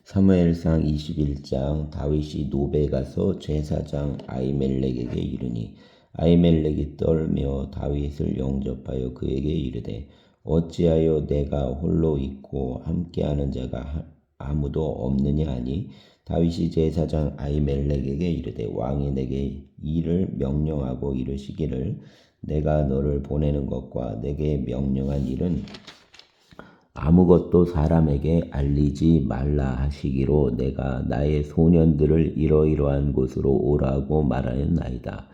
사무엘상 21장. 다윗이 노베 가서 제사장 아히멜렉에게 이르니 아히멜렉이 떨며 다윗을 영접하여 그에게 이르되 어찌하여 내가 홀로 있고 함께하는 자가 아무도 없느냐 하니 다윗이 제사장 아히멜렉에게 이르되 왕이 내게 이를 명령하고 이르시기를 내가 너를 보내는 것과 내게 명령한 일은 아무것도 사람에게 알리지 말라 하시기로 내가 나의 소년들을 이러이러한 곳으로 오라고 말하였나이다.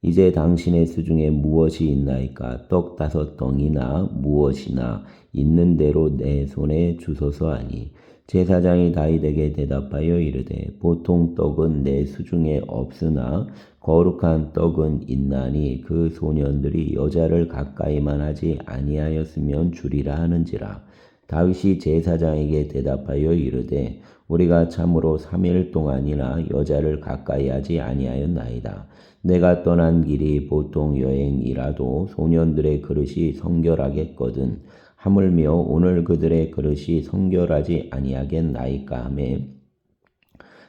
이제 당신의 수중에 무엇이 있나이까? 떡 5덩이나 무엇이나 있는 대로 내 손에 주소서 하니 제사장이 다윗에게 대답하여 이르되 보통 떡은 내 수중에 없으나 거룩한 떡은 있나니 그 소년들이 여자를 가까이만 하지 아니하였으면 주리라 하는지라. 다윗이 제사장에게 대답하여 이르되 우리가 참으로 3일 동안이나 여자를 가까이 하지 아니하였나이다. 내가 떠난 길이 보통 여행이라도 소년들의 그릇이 성결하겠거든. 하물며 오늘 그들의 그릇이 성결하지 아니하겠나이까 하매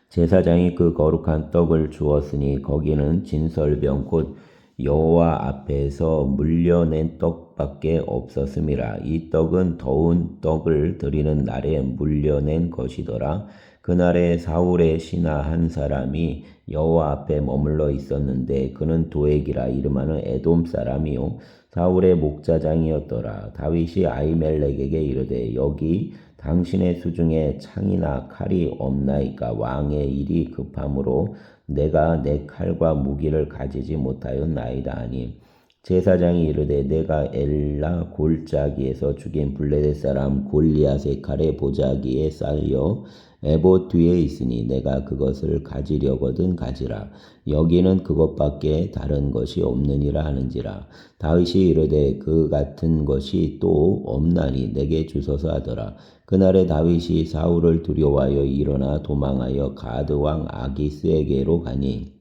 제사장이 그 거룩한 떡을 주었으니 거기는 진설병 곧 여호와 앞에서 물려낸 떡밖에 없었음이라. 이 떡은 더운 떡을 드리는 날에 물려낸 것이더라. 그날에 사울의 신하 한 사람이 여호와 앞에 머물러 있었는데 그는 도액이라 이름하는 에돔 사람이요 사울의 목자장이었더라. 다윗이 아히멜렉에게 이르되 여기 당신의 수중에 창이나 칼이 없나이까? 왕의 일이 급함으로 내가 내 칼과 무기를 가지지 못하였나이다 하니 제사장이 이르되 내가 엘라 골짜기에서 죽인 블레셋 사람 골리앗의 칼에 보자기에 쌓여 에봇 뒤에 있으니 내가 그것을 가지려거든 가지라. 여기는 그것밖에 다른 것이 없느니라 하는지라. 다윗이 이르되 그 같은 것이 또 없나니 내게 주소서 하더라. 그날에 다윗이 사울을 두려워하여 일어나 도망하여 가드 왕 아기스에게로 가니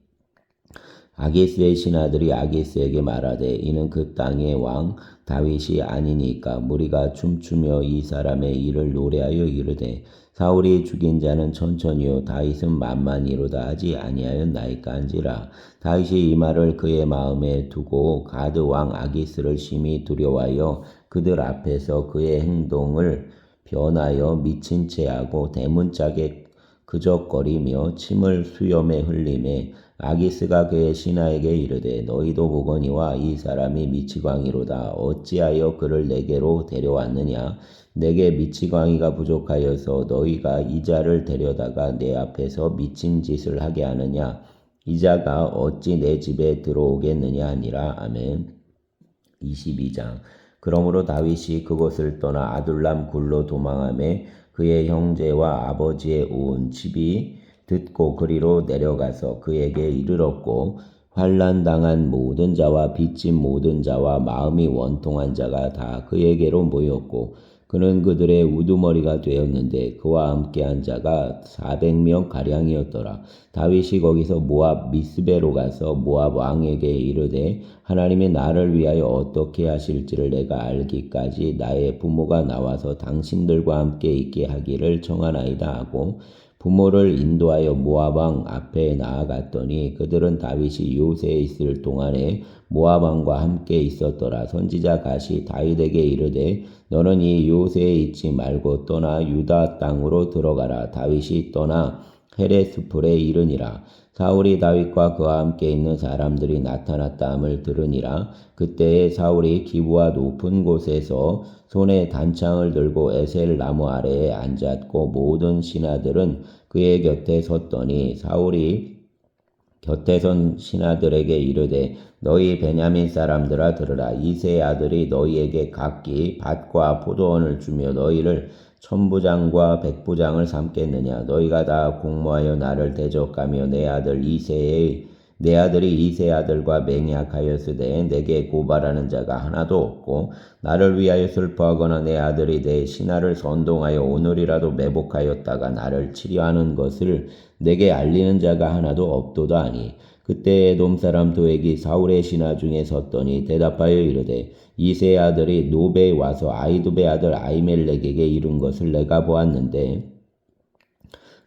아기스의 신하들이 아기스에게 말하되 이는 그 땅의 왕 다윗이 아니니까 무리가 춤추며 이 사람의 일을 노래하여 이르되 사울이 죽인 자는 천천히요 다윗은 만만히로다 하지 아니하였나이까 한지라. 다윗이 이 말을 그의 마음에 두고 가드 왕 아기스를 심히 두려워하여 그들 앞에서 그의 행동을 변하여 미친 채하고 대문짝에 그적거리며 침을 수염에 흘리매 아기스가 그의 신하에게 이르되 너희도 보거니와 이 사람이 미치광이로다. 어찌하여 그를 내게로 데려왔느냐? 내게 미치광이가 부족하여서 너희가 이 자를 데려다가 내 앞에서 미친 짓을 하게 하느냐? 이 자가 어찌 내 집에 들어오겠느냐 하니라. 아멘. 22장. 그러므로 다윗이 그곳을 떠나 아둘람 굴로 도망하매 그의 형제와 아버지의 온 집이 듣고 그리로 내려가서 그에게 이르렀고 환난당한 모든 자와 빚진 모든 자와 마음이 원통한 자가 다 그에게로 모였고 그는 그들의 우두머리가 되었는데 그와 함께한 자가 400명 가량이었더라. 다윗이 거기서 모압 미스베로 가서 모압 왕에게 이르되 하나님이 나를 위하여 어떻게 하실지를 내가 알기까지 나의 부모가 나와서 당신들과 함께 있게 하기를 청하나이다 하고 부모를 인도하여 모압 왕 앞에 나아갔더니 그들은 다윗이 요새에 있을 동안에 모압 왕과 함께 있었더라. 선지자 갓이 다윗에게 이르되 너는 이 요새에 있지 말고 떠나 유다 땅으로 들어가라. 다윗이 떠나 헤레스풀에 이르니라. 사울이 다윗과 그와 함께 있는 사람들이 나타났다 함을 들으니라. 그때에 사울이 기브와 높은 곳에서 손에 단창을 들고 에셀 나무 아래에 앉았고 모든 신하들은 그의 곁에 섰더니 사울이 곁에 선 신하들에게 이르되 너희 베냐민 사람들아 들으라. 이새의 아들이 너희에게 각기 밭과 포도원을 주며 너희를 천부장과 백부장을 삼겠느냐? 너희가 다 공모하여 나를 대적하며 내 아들이 이새의 아들과 맹약하였으되 내게 고발하는 자가 하나도 없고 나를 위하여 슬퍼하거나 내 아들이 내 신하를 선동하여 오늘이라도 매복하였다가 나를 치려하는 것을 내게 알리는 자가 하나도 없도다 하니 그때 에돔 사람 도액이 사울의 신하 중에 섰더니 대답하여 이르되 이새의 아들이 노베에 와서 아히두베 아들 아히멜렉에게 이룬 것을 내가 보았는데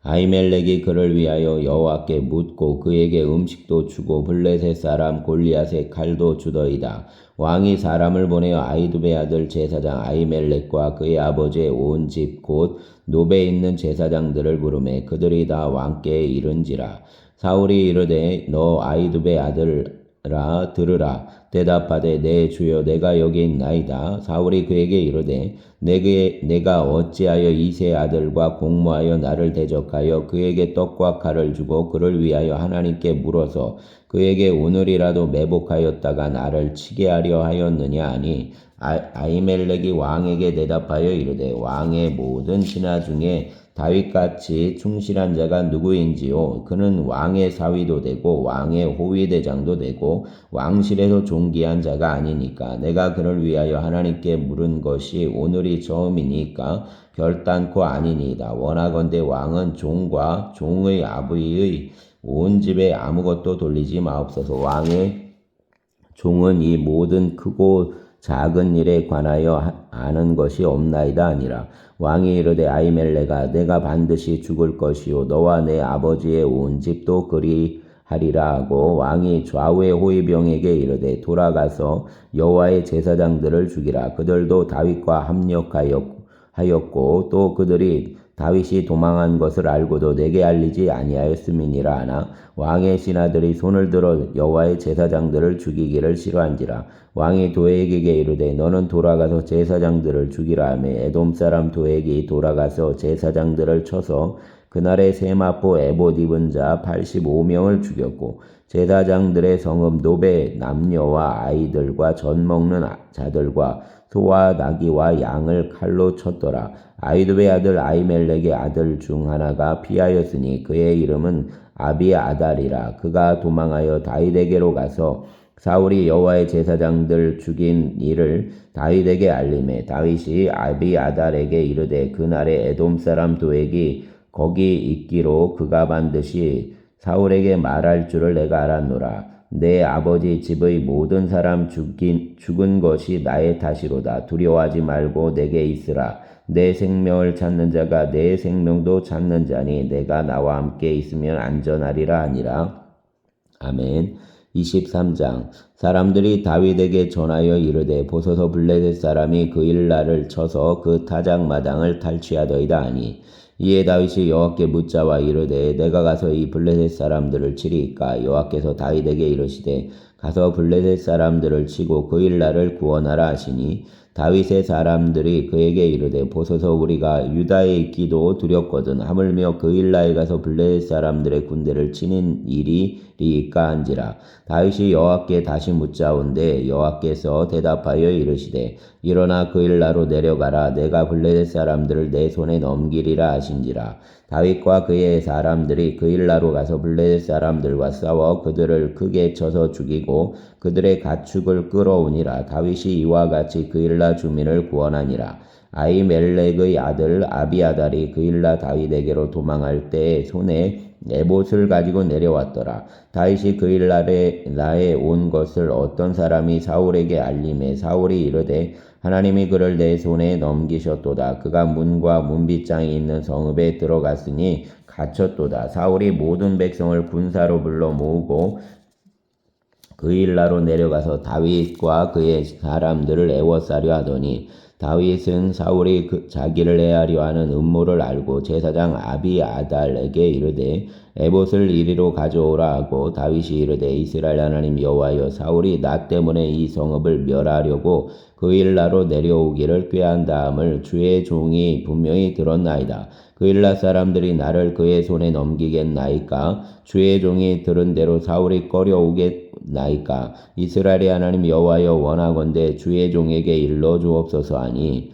아히멜렉이 그를 위하여 여호와께 묻고 그에게 음식도 주고 블레셋 사람 골리앗의 칼도 주더이다. 왕이 사람을 보내어 아히두베 아들 제사장 아히멜렉과 그의 아버지의 온 집 곧 노베에 있는 제사장들을 부르매 그들이 다 왕께 이른지라. 사울이 이르되 너 아히두베 아들아 들으라. 대답하되 내 주여 내가 여기 있나이다. 사울이 그에게 이르되 내가 어찌하여 이세 아들과 공모하여 나를 대적하여 그에게 떡과 칼을 주고 그를 위하여 하나님께 물어서 그에게 오늘이라도 매복하였다가 나를 치게 하려 하였느냐 하니 아히멜렉이 왕에게 대답하여 이르되 왕의 모든 신하 중에 다윗같이 충실한 자가 누구인지요? 그는 왕의 사위도 되고 왕의 호위대장도 되고 왕실에서 존귀한 자가 아니니까 내가 그를 위하여 하나님께 물은 것이 오늘이 처음이니까 결단코 아니니이다. 원하건대 왕은 종과 종의 아비의 온 집에 아무것도 돌리지 마옵소서. 왕의 종은 이 모든 크고 작은 일에 관하여 아는 것이 없나이다 아니라. 왕이 이르되 아히멜렉아 내가 반드시 죽을 것이요 너와 내 아버지의 온 집도 그리하리라 하고 왕이 좌우의 호위병에게 이르되 돌아가서 여호와의 제사장들을 죽이라. 그들도 다윗과 합력하였고 또 그들이 다윗이 도망한 것을 알고도 내게 알리지 아니하였음이니라 하나 왕의 신하들이 손을 들어 여호와의 제사장들을 죽이기를 싫어한지라. 왕이 도액에게 이르되 너는 돌아가서 제사장들을 죽이라 하며 에돔 사람 도액이 돌아가서 제사장들을 쳐서 그날에 세마포 에봇 입은 자 85명을 죽였고 제사장들의 성읍 노베 남녀와 아이들과 젖 먹는 자들과 소와 나귀와 양을 칼로 쳤더라. 아히두베 아들 아히멜렉의 아들 중 하나가 피하였으니 그의 이름은 아비아달이라. 그가 도망하여 다윗에게로 가서 사울이 여호와의 제사장들 죽인 일을 다윗에게 알림해 다윗이 아비아달에게 이르되 그날에 에돔 사람 도액이 거기 있기로 그가 반드시 사울에게 말할 줄을 내가 알았노라. 내 아버지 집의 모든 사람 죽은 것이 나의 탓이로다. 두려워하지 말고 내게 있으라. 내 생명을 찾는 자가 내 생명도 찾는 자니 내가 나와 함께 있으면 안전하리라 하니라. 아멘. 23장. 사람들이 다윗에게 전하여 이르되 보소서 블레셋 사람이 그일날을 쳐서 그 타작마당을 탈취하더이다 하니 이에 다윗이 여호와께 묻자와 이르되 내가 가서 이 블레셋 사람들을 치리이까. 여호와께서 다윗에게 이르시되 가서 블레셋 사람들을 치고 그일날을 구원하라 하시니 다윗의 사람들이 그에게 이르되 보소서 우리가 유다에 있기도 두렵거든 하물며 그일라에 가서 블레셋 사람들의 군대를 치는 일이리이까 한지라. 다윗이 여호와께 다시 묻자온데 여호와께서 대답하여 이르시되 일어나 그일라로 내려가라. 내가 블레셋 사람들을 내 손에 넘기리라 하신지라. 다윗과 그의 사람들이 그일라로 가서 블레셋 사람들과 싸워 그들을 크게 쳐서 죽이고 그들의 가축을 끌어오니라. 다윗이 이와 같이 그일라 주민을 구원하니라. 아히멜렉의 아들 아비아달이 그일라 다윗에게로 도망할 때 손에 에봇을 가지고 내려왔더라. 다윗이 그일라에 온 것을 어떤 사람이 사울에게 알림해 사울이 이르되 하나님이 그를 내 손에 넘기셨도다. 그가 문과 문빗장이 있는 성읍에 들어갔으니 갇혔도다. 사울이 모든 백성을 군사로 불러 모으고 그일라로 내려가서 다윗과 그의 사람들을 애워싸려 하더니 다윗은 사울이 자기를 해하려 하는 음모를 알고 제사장 아비아달에게 이르되 에봇을 이리로 가져오라 하고 다윗이 이르되 이스라엘 하나님 여호와여 사울이 나 때문에 이 성읍을 멸하려고 그일라로 내려오기를 꾀한 다음을 주의 종이 분명히 들었나이다. 그일라 사람들이 나를 그의 손에 넘기겠나이까? 주의 종이 들은 대로 사울이 꺼려오겠나이까? 이스라엘의 하나님 여호와여 원하건대 주의 종에게 일러 주옵소서 하니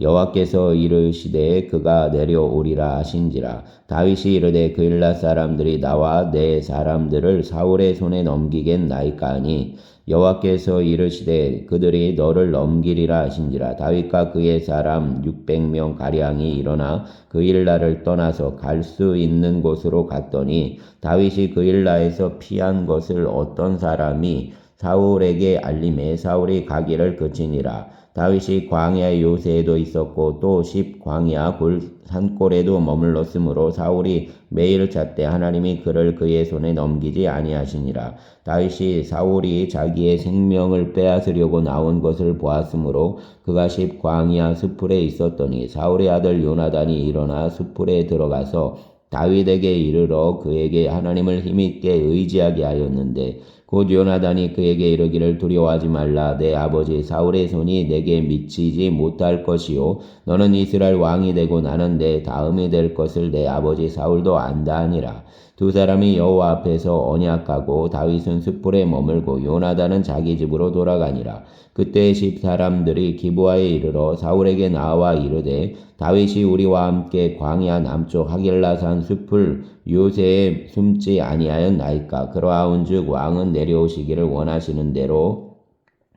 여호와께서 이르시되 그가 내려오리라 하신지라. 다윗이 이르되 그일라 사람들이 나와 내 사람들을 사울의 손에 넘기겠나이까 하니 여호와께서 이르시되 그들이 너를 넘기리라 하신지라. 다윗과 그의 사람 600명 가량이 일어나 그일라를 떠나서 갈 수 있는 곳으로 갔더니 다윗이 그일라에서 피한 것을 어떤 사람이 사울에게 알림해 사울이 가기를 그치니라. 다윗이 광야의 요새에도 있었고 또 광야 산골에도 머물렀으므로 사울이 매일 잣대 하나님이 그를 그의 손에 넘기지 아니하시니라. 다윗이 사울이 자기의 생명을 빼앗으려고 나온 것을 보았으므로 그가 광야 숲풀에 있었더니 사울의 아들 요나단이 일어나 숲풀에 들어가서 다윗에게 이르러 그에게 하나님을 힘있게 의지하게 하였는데 곧 요나단이 그에게 이르기를 두려워하지 말라. 내 아버지 사울의 손이 내게 미치지 못할 것이요 너는 이스라엘 왕이 되고 나는 내 다음이 될 것을 내 아버지 사울도 안다 하니라. 두 사람이 여호와 앞에서 언약하고 다윗은 숲풀에 머물고 요나단은 자기 집으로 돌아가니라. 그때 사람들이 기브아에 이르러 사울에게 나와 이르되 다윗이 우리와 함께 광야 남쪽 하길라산 숲을 요새에 숨지 아니하였나이까. 그러하온즉 왕은 내려오시기를 원하시는 대로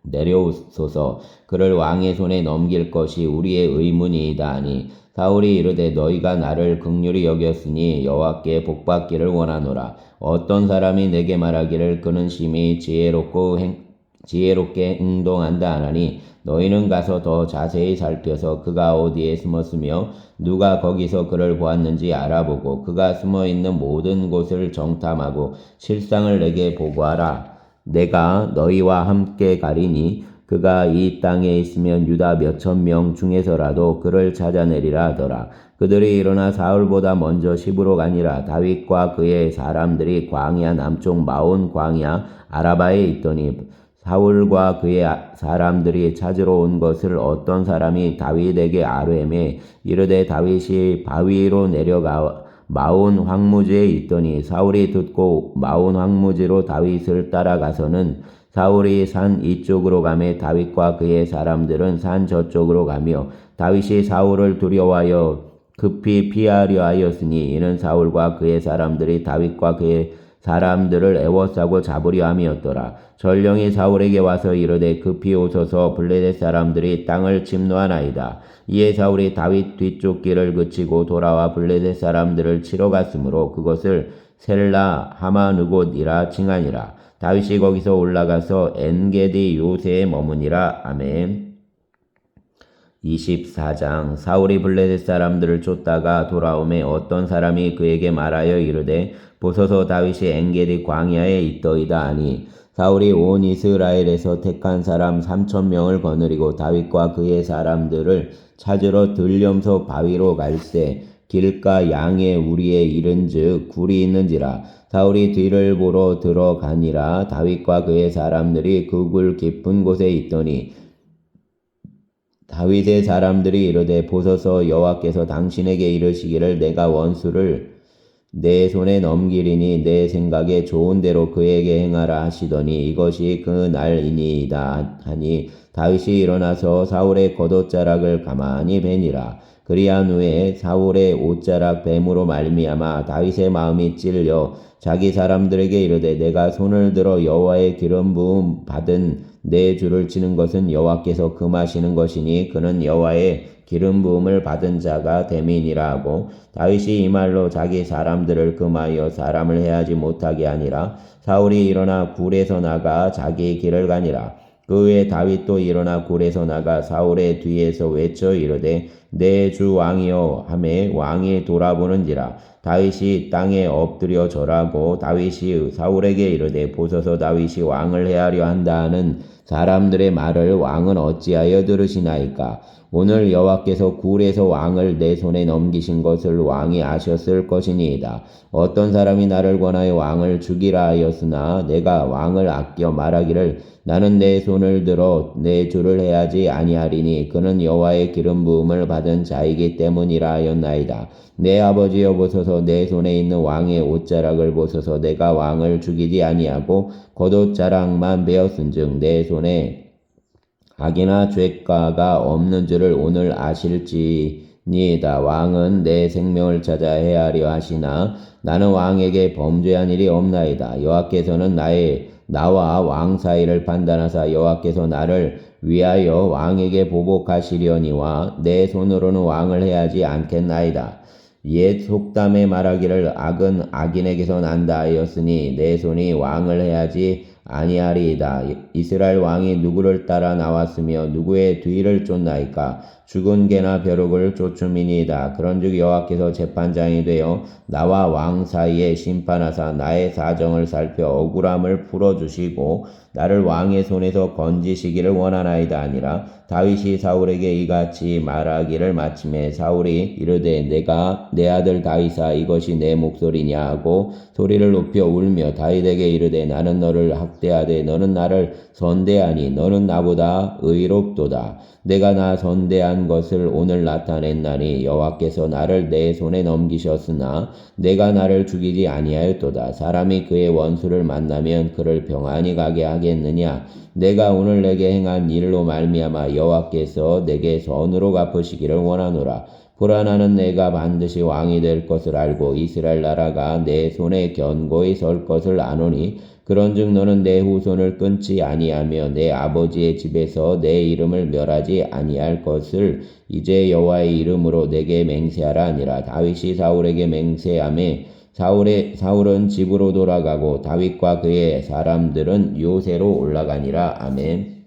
내려오소서. 그를 왕의 손에 넘길 것이 우리의 의문이이다 하니 사울이 이르되 너희가 나를 긍휼히 여겼으니 여호와께 복받기를 원하노라. 어떤 사람이 내게 말하기를 그는 심히 지혜롭게 행동한다 하나니 너희는 가서 더 자세히 살펴서 그가 어디에 숨었으며 누가 거기서 그를 보았는지 알아보고 그가 숨어있는 모든 곳을 정탐하고 실상을 내게 보고하라. 내가 너희와 함께 가리니 그가 이 땅에 있으면 유다 몇천 명 중에서라도 그를 찾아내리라 하더라. 그들이 일어나 사울보다 먼저 시브로 가니라. 다윗과 그의 사람들이 광야 남쪽 마온 광야 아라바에 있더니 사울과 그의 사람들이 찾으러 온 것을 어떤 사람이 다윗에게 아뢰매 이르되 다윗이 바위로 내려가 마온 황무지에 있더니 사울이 듣고 마온 황무지로 다윗을 따라가서는 사울이 산 이쪽으로 가매 다윗과 그의 사람들은 산 저쪽으로 가며 다윗이 사울을 두려워하여 급히 피하려 하였으니 이는 사울과 그의 사람들이 다윗과 그의 사람들을 애워싸고 잡으려 함이었더라. 전령이 사울에게 와서 이르되 급히 오소서 블레셋 사람들이 땅을 침노하나이다. 이에 사울이 다윗 뒤쪽 길을 그치고 돌아와 블레셋 사람들을 치러 갔으므로 그것을 셀라 하마누곳이라 칭하니라. 다윗이 거기서 올라가서 엔게디 요새에 머무니라. 아멘. 24장. 사울이 블레셋 사람들을 쫓다가 돌아오매 어떤 사람이 그에게 말하여 이르되 보소서 다윗이 엔게디 광야에 있더이다 하니 사울이 온 이스라엘에서 택한 사람 3,000명을 거느리고 다윗과 그의 사람들을 찾으러 들렴소 바위로 갈새 길가 양의 우리에 이른즉 굴이 있는지라. 사울이 뒤를 보러 들어가니라. 다윗과 그의 사람들이 그 굴 깊은 곳에 있더니 다윗의 사람들이 이르되 보소서 여호와께서 당신에게 이르시기를 내가 원수를 내 손에 넘기리니 내 생각에 좋은 대로 그에게 행하라 하시더니 이것이 그 날이니이다 하니 다윗이 일어나서 사울의 겉옷자락을 가만히 베니라. 그리한 후에 사울의 옷자락 뱀으로 말미암아 다윗의 마음이 찔려 자기 사람들에게 이르되 내가 손을 들어 여호와의 기름 부음 받은 내 주를 치는 것은 여호와께서 금하시는 것이니 그는 여호와의 기름 부음을 받은 자가 됨이니라 하고 다윗이 이 말로 자기 사람들을 금하여 사람을 해하지 못하게 하니라. 사울이 일어나 굴에서 나가 자기 길을 가니라. 그 후에 다윗도 일어나 굴에서 나가 사울의 뒤에서 외쳐 이르되 내 주 왕이여 하매 왕이 돌아보는지라. 다윗이 땅에 엎드려 절하고 다윗이 사울에게 이르되 보소서 다윗이 왕을 해하려 한다 하는 사람들의 말을 왕은 어찌하여 들으시나이까. 오늘 여호와께서 굴에서 왕을 내 손에 넘기신 것을 왕이 아셨을 것이니이다. 어떤 사람이 나를 권하여 왕을 죽이라 하였으나 내가 왕을 아껴 말하기를 나는 내 손을 들어 내 주를 해하지 아니하리니 그는 여호와의 기름 부음을 받은 자이기 때문이라 하였나이다. 내 아버지여 보소서 내 손에 있는 왕의 옷자락을 보소서. 내가 왕을 죽이지 아니하고 겉옷자락만 베었은즉 내 손에 악이나 죄가가 없는 줄을 오늘 아실지니이다. 왕은 내 생명을 찾아 해하려 하시나 나는 왕에게 범죄한 일이 없나이다. 여호와께서는 나와 왕 사이를 판단하사 여호와께서 나를 위하여 왕에게 보복하시려니와 내 손으로는 왕을 해하지 않겠나이다. 옛 속담에 말하기를 악은 악인에게서 난다 하였으니 내 손이 왕을 해하지 아니하리이다. 이스라엘 왕이 누구를 따라 나왔으며 누구의 뒤를 쫓나이까? 죽은 개나 벼룩을 쫓음이니이다. 그런즉 여호와께서 재판장이 되어 나와 왕 사이에 심판하사 나의 사정을 살펴 억울함을 풀어주시고 나를 왕의 손에서 건지시기를 원하나이다 아니라. 다윗이 사울에게 이같이 말하기를 마침에 사울이 이르되 내가 내 아들 다윗아 이것이 내 목소리냐 하고 소리를 높여 울며 다윗에게 이르되 나는 너를 학대하되 너는 나를 선대하니 너는 나보다 의롭도다. 내가 나 선대한 것을 오늘 나타냈나니 여호와께서 나를 내 손에 넘기셨으나 내가 나를 죽이지 아니하였도다. 사람이 그의 원수를 만나면 그를 평안히 가게 하겠느냐? 내가 오늘 내게 행한 일로 말미암아 여호와께서 내게 선으로 갚으시기를 원하노라. 보라 나는 내가 반드시 왕이 될 것을 알고 이스라엘 나라가 내 손에 견고히 설 것을 아노니 그런즉 너는 내 후손을 끊지 아니하며 내 아버지의 집에서 내 이름을 멸하지 아니할 것을 이제 여호와의 이름으로 내게 맹세하라 아니라. 다윗이 사울에게 맹세하매 사울은 집으로 돌아가고 다윗과 그의 사람들은 요새로 올라가니라. 아멘.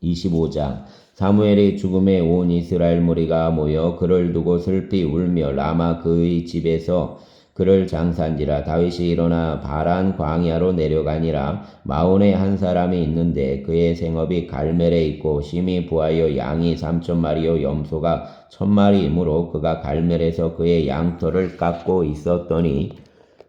25장 사무엘이 죽음에 온 이스라엘 무리가 모여 그를 두고 슬피 울며 라마 그의 집에서 그를 장사한지라. 다윗이 일어나 바란 광야로 내려가니라. 마온에 한 사람이 있는데 그의 생업이 갈멜에 있고 심히 부하여 양이 3,000마리요 염소가 1,000마리이므로 그가 갈멜에서 그의 양털을 깎고 있었더니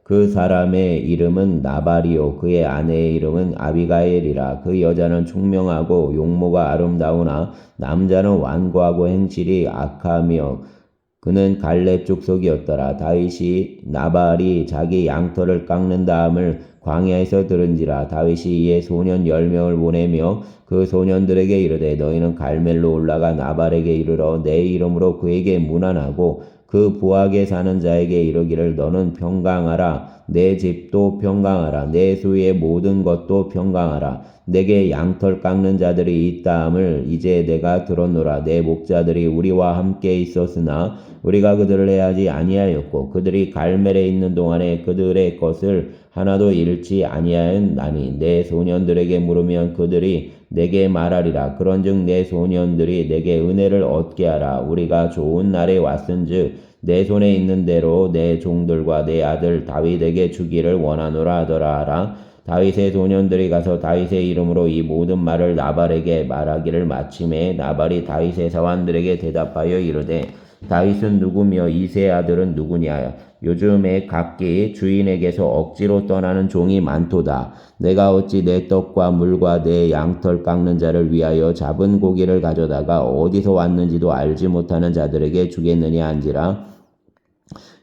그 사람의 이름은 나발이요 그의 아내의 이름은 아비가일이라. 그 여자는 총명하고 용모가 아름다우나 남자는 완고하고 행실이 악하며 그는 갈렙 족속이었더라. 다윗이 나발이 자기 양털을 깎는 다음을 광야에서 들은지라. 다윗이 이에 소년 10명을 보내며 그 소년들에게 이르되 너희는 갈멜로 올라가 나발에게 이르러 내 이름으로 그에게 문안하고 그 부하게 사는 자에게 이르기를 너는 평강하라. 내 집도 평강하라. 내 소유의 모든 것도 평강하라. 내게 양털 깎는 자들이 있다함을 이제 내가 들었노라. 내 목자들이 우리와 함께 있었으나 우리가 그들을 해하지 아니하였고 그들이 갈멜에 있는 동안에 그들의 것을 하나도 잃지 아니하였나니 내 소년들에게 물으면 그들이 내게 말하리라. 그런즉 내 소년들이 내게 은혜를 얻게 하라. 우리가 좋은 날에 왔은즉 내 손에 있는 대로 내 종들과 내 아들 다윗에게 주기를 원하노라 하더라 하라. 다윗의 소년들이 가서 다윗의 이름으로 이 모든 말을 나발에게 말하기를 마침에 나발이 다윗의 사환들에게 대답하여 이르되 다윗은 누구며 이새의 아들은 누구냐? 요즘에 각기 주인에게서 억지로 떠나는 종이 많도다. 내가 어찌 내 떡과 물과 내 양털 깎는 자를 위하여 잡은 고기를 가져다가 어디서 왔는지도 알지 못하는 자들에게 주겠느냐 한지라.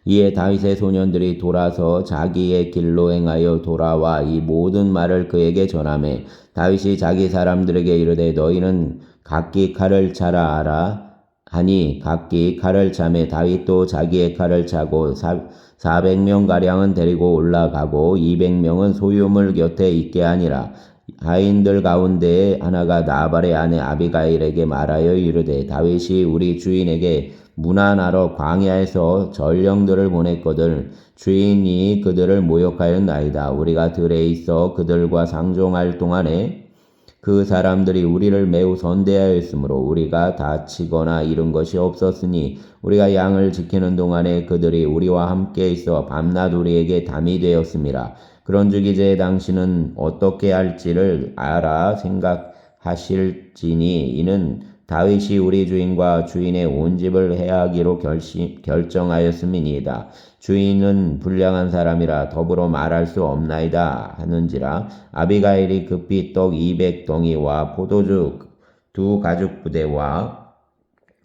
이에 다윗의 소년들이 돌아서 자기의 길로 행하여 돌아와 이 모든 말을 그에게 전하매 다윗이 자기 사람들에게 이르되 너희는 각기 칼을 차라 하라 하니 각기 칼을 차매 다윗도 자기의 칼을 차고 400명가량은 데리고 올라가고 200명은 소유물 곁에 있게 하니라. 하인들 가운데 하나가 나발의 아내 아비가일에게 말하여 이르되 다윗이 우리 주인에게 문안하러 광야에서 전령들을 보냈거늘 주인이 그들을 모욕하였나이다. 우리가 들에 있어 그들과 상종할 동안에 그 사람들이 우리를 매우 선대하였으므로 우리가 다치거나 잃은 것이 없었으니 우리가 양을 지키는 동안에 그들이 우리와 함께 있어 밤낮 우리에게 담이 되었음이라. 그런즉 이제 당신은 어떻게 할지를 알아 생각하실지니 이는 다윗이 우리 주인과 주인의 온 집을 해하기로 결정하였음이니이다. 주인은 불량한 사람이라 더불어 말할 수 없나이다 하는지라. 아비가일이 급히 떡 200덩이와 포도주 2가죽부대와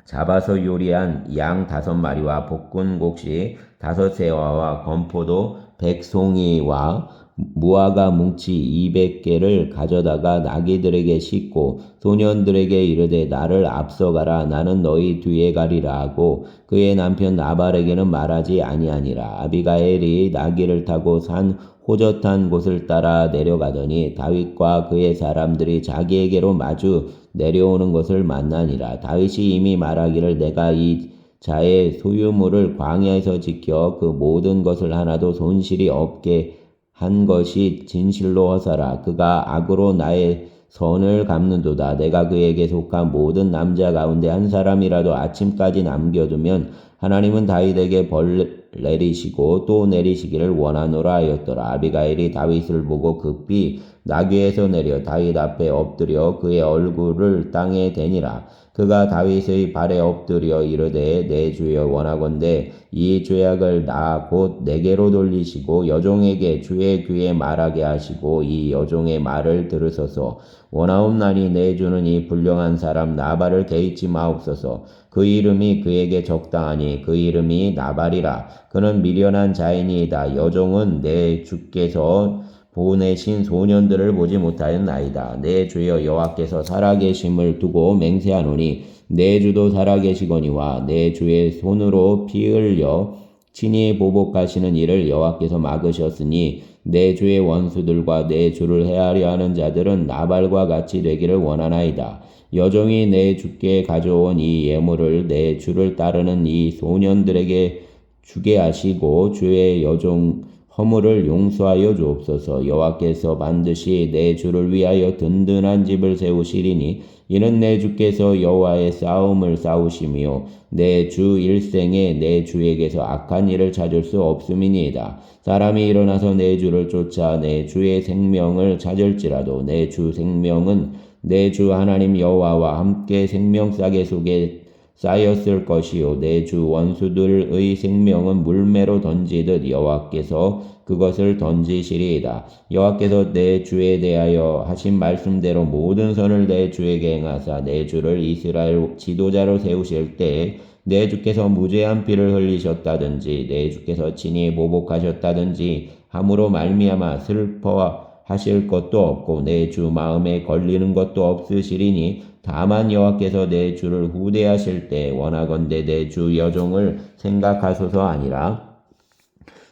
잡아서 요리한 양 5마리와 볶은 곡식 5세와와 건포도 100송이와 무화과 뭉치 200개를 가져다가 나귀들에게 싣고 소년들에게 이르되 나를 앞서가라 나는 너희 뒤에 가리라 하고 그의 남편 나발에게는 말하지 아니하니라. 아비가일이 나귀를 타고 산 호젓한 곳을 따라 내려가더니 다윗과 그의 사람들이 자기에게로 마주 내려오는 것을 만나니라. 다윗이 이미 말하기를 내가 이 자의 소유물을 광야에서 지켜 그 모든 것을 하나도 손실이 없게 한 것이 진실로 허사라. 그가 악으로 나의 선을 갚는도다. 내가 그에게 속한 모든 남자 가운데 한 사람이라도 아침까지 남겨두면 하나님은 다윗에게 벌 내리시고 또 내리시기를 원하노라 하였더라. 아비가일이 다윗을 보고 급히 나귀에서 내려 다윗 앞에 엎드려 그의 얼굴을 땅에 대니라. 그가 다윗의 발에 엎드려 이르되 내 주여 원하건대 이 죄악을 나 곧 내게로 돌리시고 여종에게 주의 귀에 말하게 하시고 이 여종의 말을 들으소서. 원하옵나니 내 주는 이 불량한 사람 나발을 개의치 마옵소서. 그 이름이 그에게 적당하니 그 이름이 나발이라. 그는 미련한 자이니이다. 여종은 내 주께서 보내신 소년들을 보지 못하였나이다. 내 주여 여호와께서 살아계심을 두고 맹세하노니 내 주도 살아계시거니와 내 주의 손으로 피 흘려 친히 보복하시는 일을 여호와께서 막으셨으니 내 주의 원수들과 내 주를 해하려 하는 자들은 나발과 같이 되기를 원하나이다. 여종이 내 주께 가져온 이 예물을 내 주를 따르는 이 소년들에게 주게 하시고 주의 여종 허물을 용서하여 주옵소서. 여호와께서 반드시 내 주를 위하여 든든한 집을 세우시리니 이는 내 주께서 여호와의 싸움을 싸우시며 내 주 일생에 내 주에게서 악한 일을 찾을 수 없음이니이다. 사람이 일어나서 내 주를 쫓아 내 주의 생명을 찾을지라도 내 주 생명은 내 주 하나님 여호와와 함께 생명싸개 속에 쌓였을 것이요 내 주 원수들의 생명은 물매로 던지듯 여호와께서 그것을 던지시리이다. 여호와께서 내 주에 대하여 하신 말씀대로 모든 선을 내 주에게 행하사 내 주를 이스라엘 지도자로 세우실 때에 내 주께서 무죄한 피를 흘리셨다든지 내 주께서 친히 보복하셨다든지 함으로 말미암아 슬퍼하실 것도 없고 내 주 마음에 걸리는 것도 없으시리니 다만 여호와께서 내 주를 후대하실 때 원하건대 내 주 여종을 생각하소서 아니라.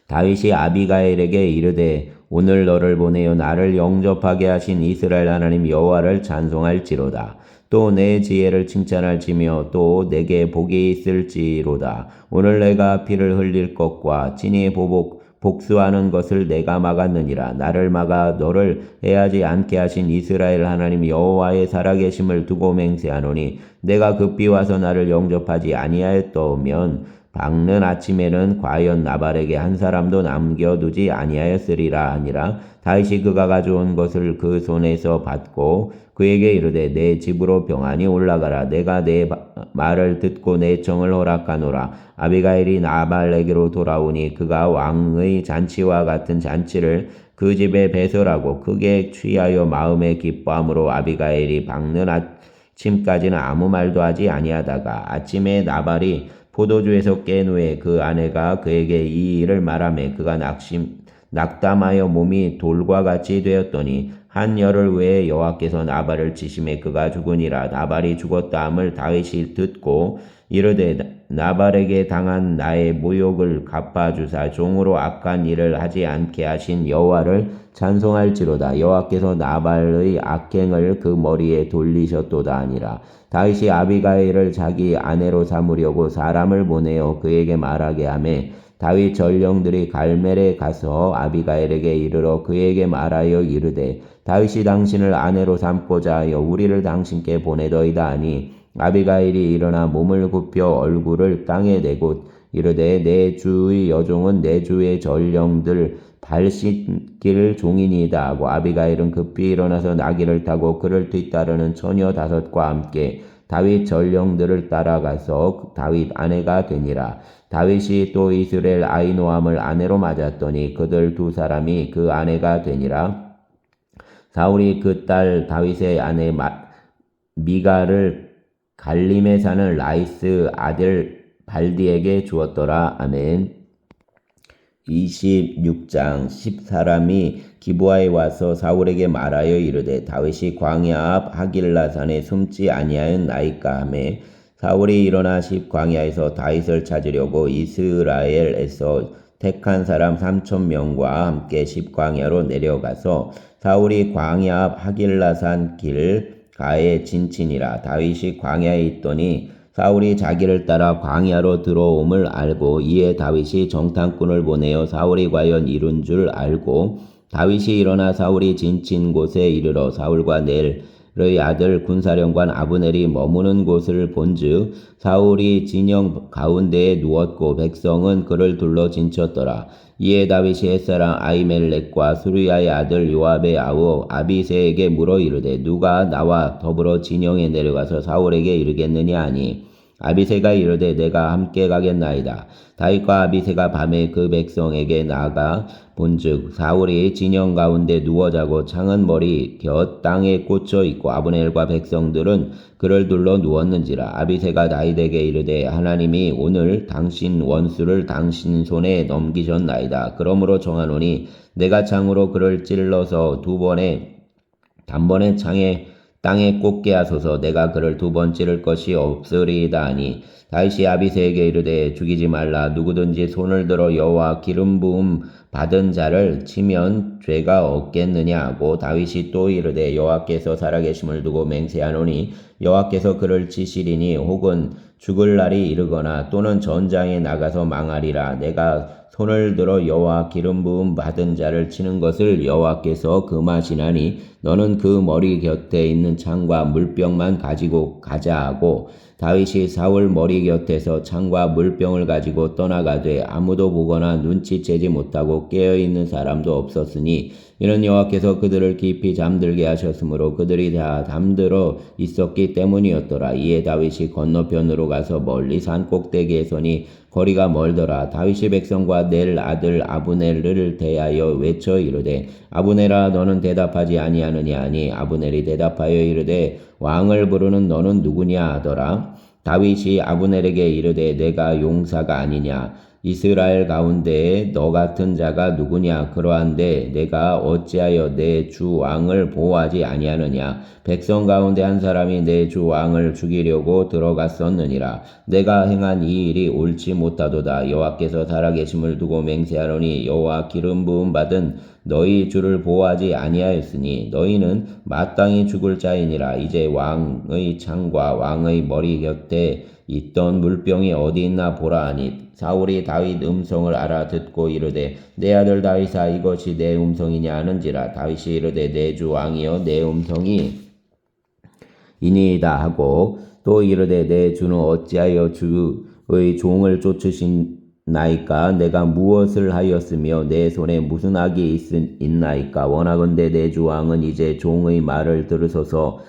다윗이 아비가일에게 이르되 오늘 너를 보내어 나를 영접하게 하신 이스라엘 하나님 여호와를 찬송할지로다. 또 내 지혜를 칭찬할지며 또 내게 복이 있을지로다. 오늘 내가 피를 흘릴 것과 친히 복수하는 것을 내가 막았느니라. 나를 막아 너를 해하지 않게 하신 이스라엘 하나님 여호와의 살아계심을 두고 맹세하노니 내가 급히 와서 나를 영접하지 아니하였더면 밝는 아침에는 과연 나발에게 한 사람도 남겨두지 아니하였으리라 하니라. 다윗이 그가 가져온 것을 그 손에서 받고 그에게 이르되 내 집으로 평안히 올라가라. 내가 내 말을 듣고 내 청을 허락하노라. 아비가일이 나발에게로 돌아오니 그가 왕의 잔치와 같은 잔치를 그 집에 배설하고 크게 취하여 마음에 기뻐함으로 아비가일이 밝는 아침까지는 아무 말도 하지 아니하다가 아침에 나발이 포도주에서 깬 후에 그 아내가 그에게 이 일을 말하매 그가 낙담하여 몸이 돌과 같이 되었더니 한 열흘 후에 여호와께서 나발을 치심에 그가 죽으니라. 나발이 죽었다 함을 다윗이 듣고 이르되 나발에게 당한 나의 모욕을 갚아주사 종으로 악한 일을 하지 않게 하신 여호와를 찬송할지로다. 여호와께서 나발의 악행을 그 머리에 돌리셨도다 하니라. 다윗이 아비가일을 자기 아내로 삼으려고 사람을 보내어 그에게 말하게 하매 다윗 전령들이 갈멜에 가서 아비가일에게 이르러 그에게 말하여 이르되 다윗이 당신을 아내로 삼고자 하여 우리를 당신께 보내더이다 하니 아비가일이 일어나 몸을 굽혀 얼굴을 땅에 대고 이르되 내 주의 여종은 내 주의 전령들 발 씻길 종이니이다 하고 아비가일은 급히 일어나서 나귀를 타고 그를 뒤따르는 처녀 5과 함께 다윗 전령들을 따라가서 다윗 아내가 되니라. 다윗이 또 이스라엘 아히노함을 아내로 맞았더니 그들 2사람이 그 아내가 되니라. 사울이 그 딸 다윗의 아내 미가를 갈림에 사는 라이스 아들 발디에게 주었더라. 아멘. 26장 10사람이 기브아에 와서 사울에게 말하여 이르되 다윗이 광야 앞 하길라산에 숨지 아니하였나이까 하매 사울이 일어나 광야에서 다윗을 찾으려고 이스라엘에서 택한 사람 3,000명과 함께 광야로 내려가서 사울이 광야 앞 하길라산 길 가에 진친이라. 다윗이 광야에 있더니 사울이 자기를 따라 광야로 들어옴을 알고 이에 다윗이 정탐꾼을 보내어 사울이 과연 이룬 줄 알고 다윗이 일어나 사울이 진친 곳에 이르러 사울과 넬의 아들 군사령관 아브넬이 머무는 곳을 본즉 사울이 진영 가운데에 누웠고 백성은 그를 둘러 진쳤더라. 이에 다윗이 햇사람 아히멜렉과 수르야의 아들 요압의 아우 아비새에게 물어 이르되 누가 나와 더불어 진영에 내려가서 사울에게 이르겠느냐 하니 아비새가 이르되 내가 함께 가겠나이다. 다윗과 아비새가 밤에 그 백성에게 나아가 본즉 사울이 진영 가운데 누워 자고 창은 머리 곁 땅에 꽂혀 있고 아브넬과 백성들은 그를 둘러 누웠는지라. 아비새가 다윗에게 이르되 하나님이 오늘 당신 원수를 당신 손에 넘기셨나이다. 그러므로 정하노니 내가 창으로 그를 찔러서 단번에 땅에 꽂게 하소서. 내가 그를 두 번 찌를 것이 없으리이다 하니 다윗이 아비새에게 이르되 죽이지 말라. 누구든지 손을 들어 여호와 기름 부음 받은 자를 치면 죄가 없겠느냐 하고 다윗이 또 이르되 여호와께서 살아계심을 두고 맹세하노니 여호와께서 그를 치시리니 혹은 죽을 날이 이르거나 또는 전장에 나가서 망하리라. 내가 손을 들어 여호와 기름 부음 받은 자를 치는 것을 여호와께서 금하시나니 너는 그 머리 곁에 있는 창과 물병만 가지고 가자 하고 다윗이 사울 머리 곁에서 창과 물병을 가지고 떠나가되 아무도 보거나 눈치채지 못하고 깨어있는 사람도 없었으니 이는 여호와께서 그들을 깊이 잠들게 하셨으므로 그들이 다 잠들어 있었기 때문이었더라. 이에 다윗이 건너편으로 가서 멀리 산 꼭대기에 서니 거리가 멀더라. 다윗이 백성과 넬 아들 아브넬을 대하여 외쳐 이르되 아브넬아 너는 대답하지 아니하느냐 하니 아브넬이 대답하여 이르되 왕을 부르는 너는 누구냐 하더라. 다윗이 아브넬에게 이르되 내가 용사가 아니냐 이스라엘 가운데에 너 같은 자가 누구냐 그러한데 내가 어찌하여 내 주 왕을 보호하지 아니하느냐 백성 가운데 한 사람이 내 주 왕을 죽이려고 들어갔었느니라. 내가 행한 이 일이 옳지 못하도다. 여호와께서 살아계심을 두고 맹세하노니 여호와 기름 부음 받은 너희 주를 보호하지 아니하였으니 너희는 마땅히 죽을 자이니라. 이제 왕의 창과 왕의 머리 곁에 있던 물병이 어디 있나 보라 하니 사울이 다윗 음성을 알아듣고 이르되 내 아들 다윗아 이것이 내 음성이냐 하는지라. 다윗이 이르되 내 주 왕이여 내 음성이 이니이다 하고 또 이르되 내 주는 어찌하여 주의 종을 쫓으시나이까 내가 무엇을 하였으며 내 손에 무슨 악이 있나이까 원하건대 내 주 왕은 이제 종의 말을 들으소서.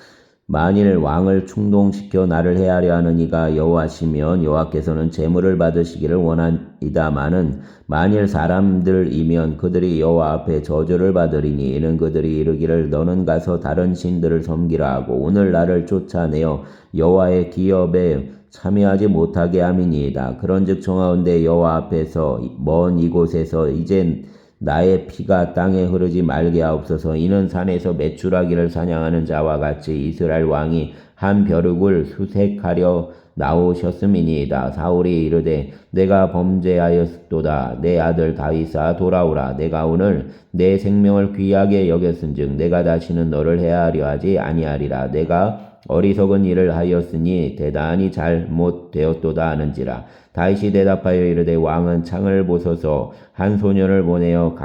만일 왕을 충동시켜 나를 해하려 하는 이가 여호와시면 여호와께서는 재물을 받으시기를 원하이다마는 만일 사람들이면 그들이 여호와 앞에 저주를 받으리니 이는 그들이 이르기를 너는 가서 다른 신들을 섬기라 하고 오늘 나를 쫓아내어 여호와의 기업에 참여하지 못하게 함이니이다. 그런즉 청하온대 여호와 앞에서 먼 이곳에서 이제 나의 피가 땅에 흐르지 말게 하옵소서. 이는 산에서 메추라기를 사냥하는 자와 같이 이스라엘 왕이 한 벼룩을 수색하려 나오셨음이니이다. 사울이 이르되 내가 범죄하였도다. 내 아들 다윗아 돌아오라. 내가 오늘 내 생명을 귀하게 여겼은즉 내가 다시는 너를 해하려 하지 아니하리라. 내가 어리석은 일을 하였으니 대단히 잘못되었도다 하는지라. 다윗이 대답하여 이르되 왕은 창을 보소서. 한 소년을 보내어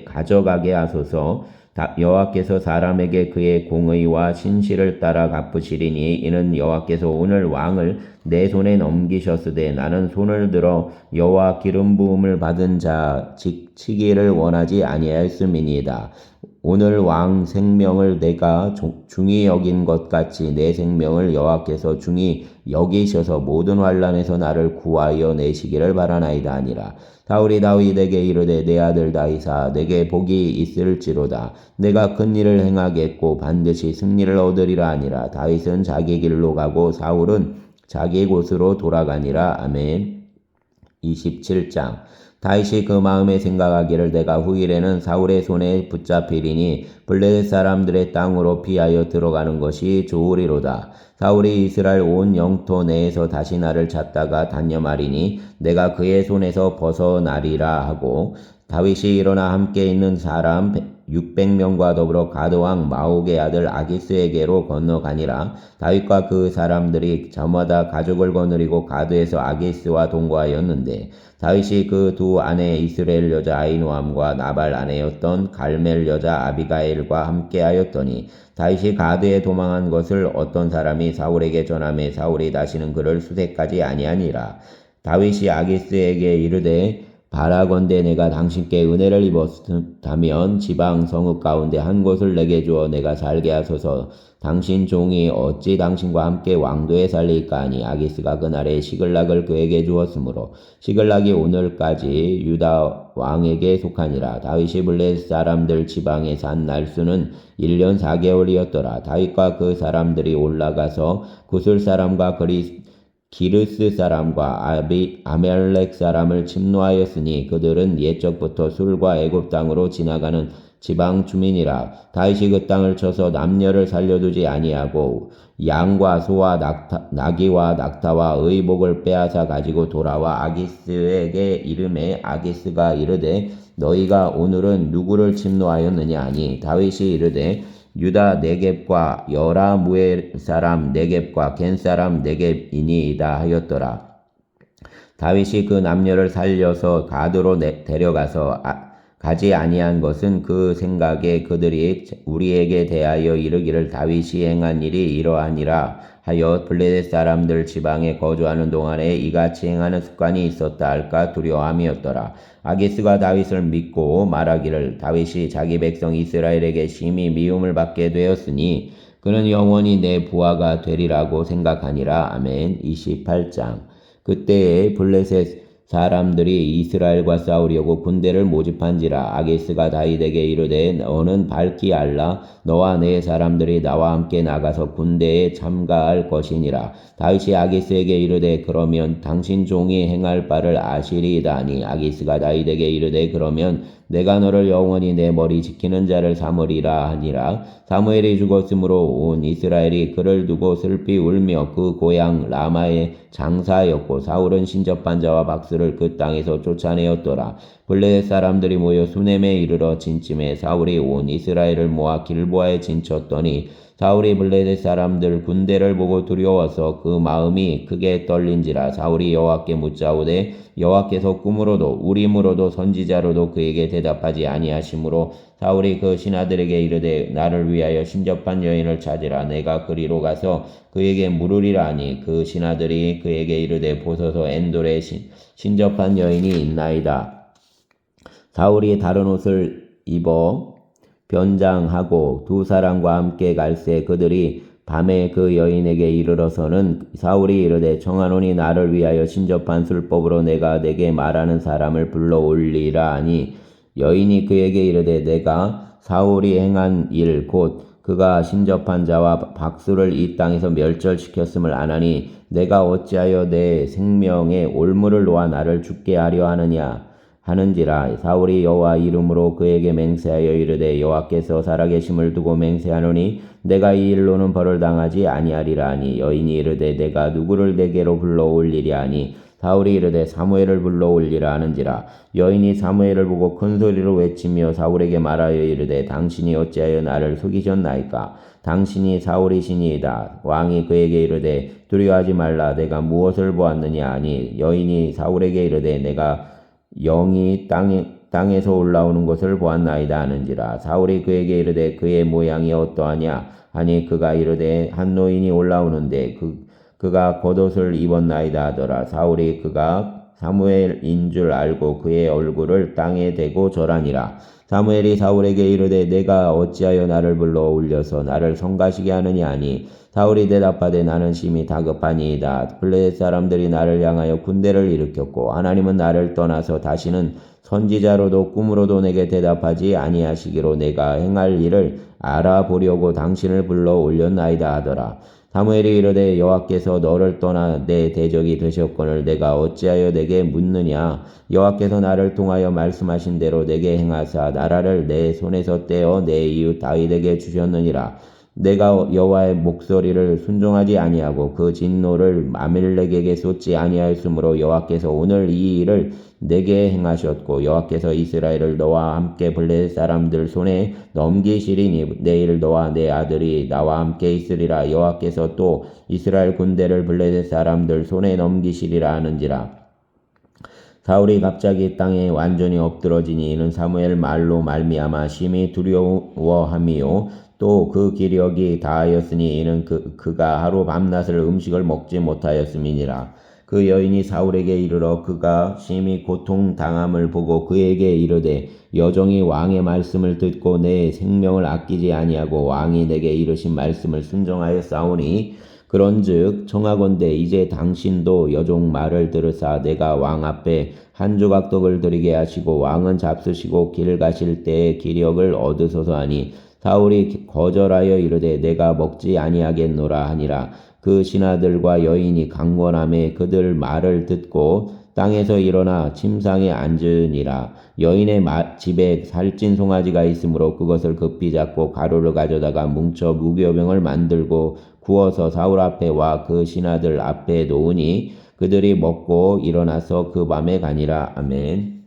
가져가게 하소서. 여호와께서 사람에게 그의 공의와 신실을 따라 갚으시리니 이는 여호와께서 오늘 왕을 내 손에 넘기셨으되 나는 손을 들어 여호와 기름 부음을 받은 자 즉 치기를 원하지 아니하였음이니이다. 오늘 왕 생명을 내가 중히 여긴 것 같이 내 생명을 여호와께서 중히 여기셔서 모든 환난에서 나를 구하여 내시기를 바라나이다 하니라. 사울이 다윗에게 이르되 내 아들 다윗아 내게 복이 있을지로다. 내가 큰 일을 행하겠고 반드시 승리를 얻으리라 하니라. 다윗은 자기 길로 가고 사울은 자기 곳으로 돌아가니라. 아멘. 27장 다윗이 그 마음에 생각하기를 내가 후일에는 사울의 손에 붙잡히리니 블레셋 사람들의 땅으로 피하여 들어가는 것이 좋으리로다. 사울이 이스라엘 온 영토 내에서 다시 나를 찾다가 단념하리니 내가 그의 손에서 벗어나리라 하고 다윗이 일어나 함께 있는 사람 600명과 더불어 가드왕 마옥의 아들 아기스에게로 건너가니라. 다윗과 그 사람들이 저마다 가족을 거느리고 가드에서 아기스와 동거하였는데 다윗이 그 두 아내 이스라엘 여자 아히노암과 나발 아내였던 갈멜 여자 아비가일과 함께하였더니 다윗이 가드에 도망한 것을 어떤 사람이 사울에게 전하매 사울이 다시는 그를 수색하지 아니하니라. 다윗이 아기스에게 이르되 바라건대 내가 당신께 은혜를 입었다면 지방 성읍 가운데 한 곳을 내게 주어 내가 살게 하소서. 당신 종이 어찌 당신과 함께 왕도에 살릴까 하니 아기스가 그날에 시글락을 그에게 주었으므로 시글락이 오늘까지 유다 왕에게 속하니라. 다윗이 블레셋 사람들 지방에 산 날수는 1년 4개월이었더라. 다윗과 그 사람들이 올라가서 구슬 사람과 기르스 사람과 아멜렉 사람을 침노하였으니 그들은 옛적부터 술과 애굽 땅으로 지나가는 지방 주민이라. 다윗이 그 땅을 쳐서 남녀를 살려두지 아니하고 양과 소와 나귀와 낙타와 의복을 빼앗아 가지고 돌아와 아기스에게 이르매 아기스가 이르되 너희가 오늘은 누구를 침노하였느냐 하니 다윗이 이르되 유다 네겝과 여라무엘 사람 네겝과 겐 사람 네겝이니이다 하였더라. 다윗이 그 남녀를 살려서 가드로 데려가서 가지 아니한 것은 그 생각에 그들이 우리에게 대하여 이르기를 다윗이 행한 일이 이러하니라 하여 블레셋 사람들 지방에 거주하는 동안에 이같이 행하는 습관이 있었다 할까 두려워함이었더라. 아기스가 다윗을 믿고 말하기를 다윗이 자기 백성 이스라엘에게 심히 미움을 받게 되었으니 그는 영원히 내 부하가 되리라고 생각하니라. 아멘. 28장. 그때에 블레셋 사람들이 이스라엘과 싸우려고 군대를 모집한지라. 아기스가 다윗에게 이르되 너는 밝히 알라. 너와 내 사람들이 나와 함께 나가서 군대에 참가할 것이니라. 다윗이 아기스에게 이르되 그러면 당신 종이 행할 바를 아시리이다 하니 아기스가 다윗에게 이르되 그러면 내가 너를 영원히 내 머리 지키는 자를 삼으리라 하니라. 사무엘이 죽었으므로 온 이스라엘이 그를 두고 슬피 울며 그 고향 라마에 장사하였고 사울은 신접한 자와 박수를 그 땅에서 쫓아내었더라. 블레셋 사람들이 모여 수넴에 이르러 진침해 사울이 온 이스라엘을 모아 길보아에 진쳤더니 사울이 블레셋 사람들 군대를 보고 두려워서 그 마음이 크게 떨린지라. 사울이 여호와께 묻자오되 여호와께서 꿈으로도 우림으로도 선지자로도 그에게 대답하지 아니하시므로 사울이 그 신하들에게 이르되 나를 위하여 신접한 여인을 찾으라. 내가 그리로 가서 그에게 물으리라 하니 그 신하들이 그에게 이르되 보소서 엔돌에 신접한 여인이 있나이다. 사울이 다른 옷을 입어 변장하고 두 사람과 함께 갈새 그들이 밤에 그 여인에게 이르러서는 사울이 이르되 청하노니 나를 위하여 신접한 술법으로 내가 내게 말하는 사람을 불러올리라 하니 여인이 그에게 이르되 내가 사울이 행한 일 곧 그가 신접한 자와 박수를 이 땅에서 멸절시켰음을 아나니 내가 어찌하여 내 생명에 올무를 놓아 나를 죽게 하려 하느냐 하는지라. 사울이 여호와 이름으로 그에게 맹세하여 이르되 여호와께서 살아계심을 두고 맹세하노니 내가 이 일로는 벌을 당하지 아니하리라 하니 여인이 이르되 내가 누구를 내게로 불러올리랴 하니 사울이 이르되 사무엘을 불러올리라 하는지라. 여인이 사무엘을 보고 큰 소리로 외치며 사울에게 말하여 이르되 당신이 어찌하여 나를 속이셨나이까. 당신이 사울이시니이다. 왕이 그에게 이르되 두려워하지 말라. 내가 무엇을 보았느냐 하니 여인이 사울에게 이르되 내가 영이 땅에서 올라오는 것을 보았나이다 하는지라. 사울이 그에게 이르되 그의 모양이 어떠하냐 하니 그가 이르되 한 노인이 올라오는데 그가 겉옷을 입었나이다 하더라. 사울이 그가 사무엘인 줄 알고 그의 얼굴을 땅에 대고 절하니라. 사무엘이 사울에게 이르되 내가 어찌하여 나를 불러 올려서 나를 성가시게 하느냐 하니 사울이 대답하되 나는 심히 다급하니이다. 블레셋 사람들이 나를 향하여 군대를 일으켰고 하나님은 나를 떠나서 다시는 선지자로도 꿈으로도 내게 대답하지 아니하시기로 내가 행할 일을 알아보려고 당신을 불러 올렸나이다 하더라. 사무엘이 이르되 여호와께서 너를 떠나 내 대적이 되셨거늘 내가 어찌하여 내게 묻느냐. 여호와께서 나를 통하여 말씀하신 대로 내게 행하사 나라를 내 손에서 떼어 내 이웃 다윗에게 주셨느니라. 내가 여호와의 목소리를 순종하지 아니하고 그 진노를 아멜렉에게 쏟지 아니하였으므로 여호와께서 오늘 이 일을 내게 행하셨고 여호와께서 이스라엘을 너와 함께 블레셋 사람들 손에 넘기시리니 내일 너와 내 아들이 나와 함께 있으리라. 여호와께서 또 이스라엘 군대를 블레셋 사람들 손에 넘기시리라 하는지라. 사울이 갑자기 땅에 완전히 엎드러지니 이는 사무엘 말로 말미암아 심히 두려워함이요 또 그 기력이 다하였으니 이는 그가 하루 밤낮을 음식을 먹지 못하였음이니라. 그 여인이 사울에게 이르러 그가 심히 고통당함을 보고 그에게 이르되 여종이 왕의 말씀을 듣고 내 생명을 아끼지 아니하고 왕이 내게 이르신 말씀을 순종하여 싸우니 그런즉 청하건대 이제 당신도 여종 말을 들으사 내가 왕 앞에 한 조각 떡을 드리게 하시고 왕은 잡수시고 길 가실 때에 기력을 얻으소서 하니 사울이 거절하여 이르되 내가 먹지 아니하겠노라 하니라. 그 신하들과 여인이 강권함에 그들 말을 듣고 땅에서 일어나 침상에 앉으니라. 여인의 집에 살찐 송아지가 있으므로 그것을 급히 잡고 가루를 가져다가 뭉쳐 무교병을 만들고 구워서 사울 앞에 와 그 신하들 앞에 놓으니 그들이 먹고 일어나서 그 밤에 가니라. 아멘.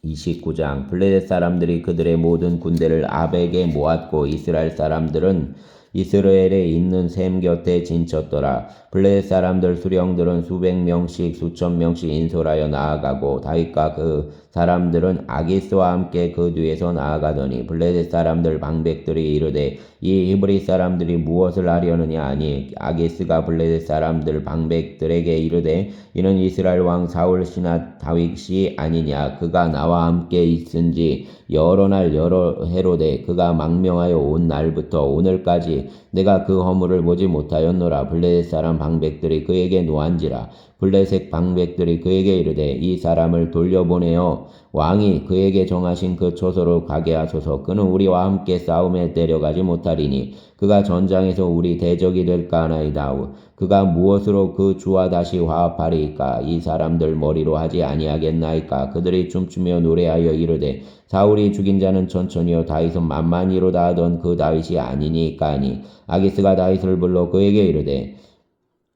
29장 블레셋 사람들이 그들의 모든 군대를 아벡에 모았고 이스라엘 사람들은 이스라엘에 있는 셈 곁에 진쳤더라. 블레셋 사람들 수령들은 수백 명씩 수천 명씩 인솔하여 나아가고 다윗과 그 사람들은 아기스와 함께 그 뒤에서 나아가더니 블레셋 사람들 방백들이 이르되 이 히브리 사람들이 무엇을 하려느냐 하니 아기스가 블레셋 사람들 방백들에게 이르되 이는 이스라엘 왕 사울 신하 다윗이 아니냐. 그가 나와 함께 있은지 여러 날 여러 해로되 그가 망명하여 온 날부터 오늘까지 내가 그 허물을 보지 못하였노라. 블레셋 사람 방백들이 그에게 노한지라. 블레셋 방백들이 그에게 이르되 이 사람을 돌려보내어 왕이 그에게 정하신 그 초소로 가게 하소서. 그는 우리와 함께 싸움에 데려가지 못하리니 그가 전장에서 우리 대적이 될까 하나이다. 그가 무엇으로 그 주와 다시 화합하리이까? 이 사람들 머리로 하지 아니하겠나이까? 그들이 춤추며 노래하여 이르되 사울이 죽인 자는 천천히요 다윗은 만만히로다 하던 그 다윗이 아니니까 하니 아기스가 다윗을 불러 그에게 이르되